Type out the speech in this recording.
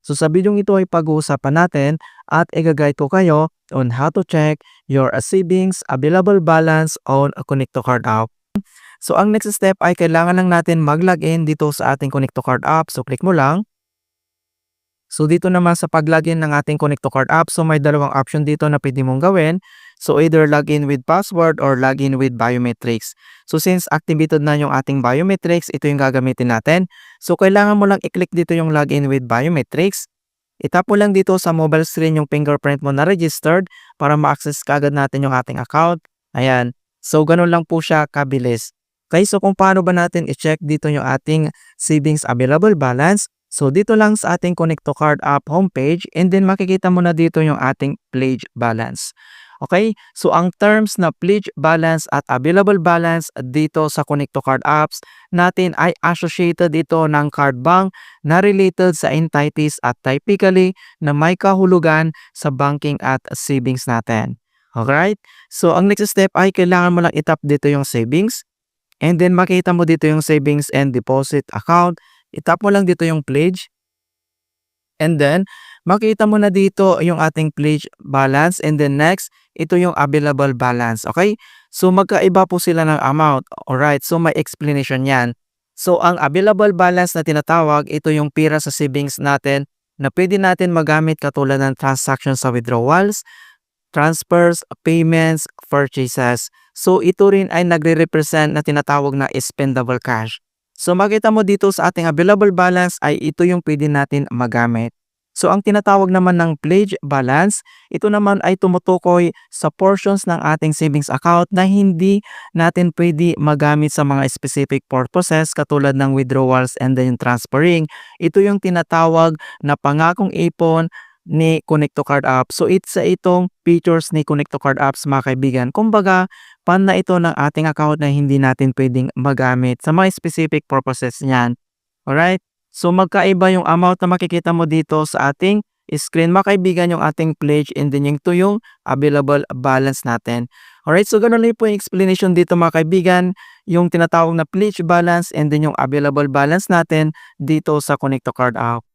So sa video ito ay pag-uusapan natin at i-guide ko kayo on how to check your savings available balance on a Connect to Card app. So ang next step ay kailangan lang natin mag-login dito sa ating Connect to Card app. So click mo lang. So dito naman sa pag-login ng ating Connect to Card app, so may dalawang option dito na pwede mong gawin. So either login with password or login with biometrics. So since activated na yung ating biometrics, ito yung gagamitin natin. So kailangan mo lang i-click dito yung login with biometrics. Itap mo lang dito sa mobile screen yung fingerprint mo na registered para ma-access kagad natin yung ating account. Ayan. So ganun lang po siya kabilis. Okay, so kung paano ba natin i-check dito yung ating savings available balance. So dito lang sa ating Connect to Card app homepage and then makikita mo na dito yung ating pledge balance. Okay? So ang terms na pledge balance at available balance dito sa Connect to Card apps natin ay associated ito ng card bank na related sa entities at typically na may kahulugan sa banking at savings natin. Alright? So ang next step ay kailangan mo lang itap dito yung savings and then makita mo dito yung savings and deposit account. Itap mo lang dito yung pledge. And then, makita mo na dito yung ating pledge balance. And then next, ito yung available balance. Okay? So, magkaiba po sila ng amount. Alright, so may explanation yan. So, ang available balance na tinatawag, ito yung pira sa savings natin na pwede natin magamit katulad ng transactions sa withdrawals, transfers, payments, purchases. So, ito rin ay nagre-represent na tinatawag na spendable cash. So makita mo dito sa ating available balance ay ito yung pwede natin magamit. So ang tinatawag naman ng pledge balance, ito naman ay tumutukoy sa portions ng ating savings account na hindi natin pwede magamit sa mga specific purposes katulad ng withdrawals and then transferring. Ito yung tinatawag na pangakong ipon ni Connect to Card app. So itong features ni Connect to Card apps mga kaibigan. Kumbaga, pan na ito ng ating account na hindi natin pwedeng magamit sa mga specific purposes niyan. Alright? So magkaiba yung amount na makikita mo dito sa ating screen mga kaibigan, yung ating pledge and then yung available balance natin. Alright? So ganun lang po yung explanation dito mga kaibigan, yung tinatawag na pledge balance and then yung available balance natin dito sa Connect to Card app.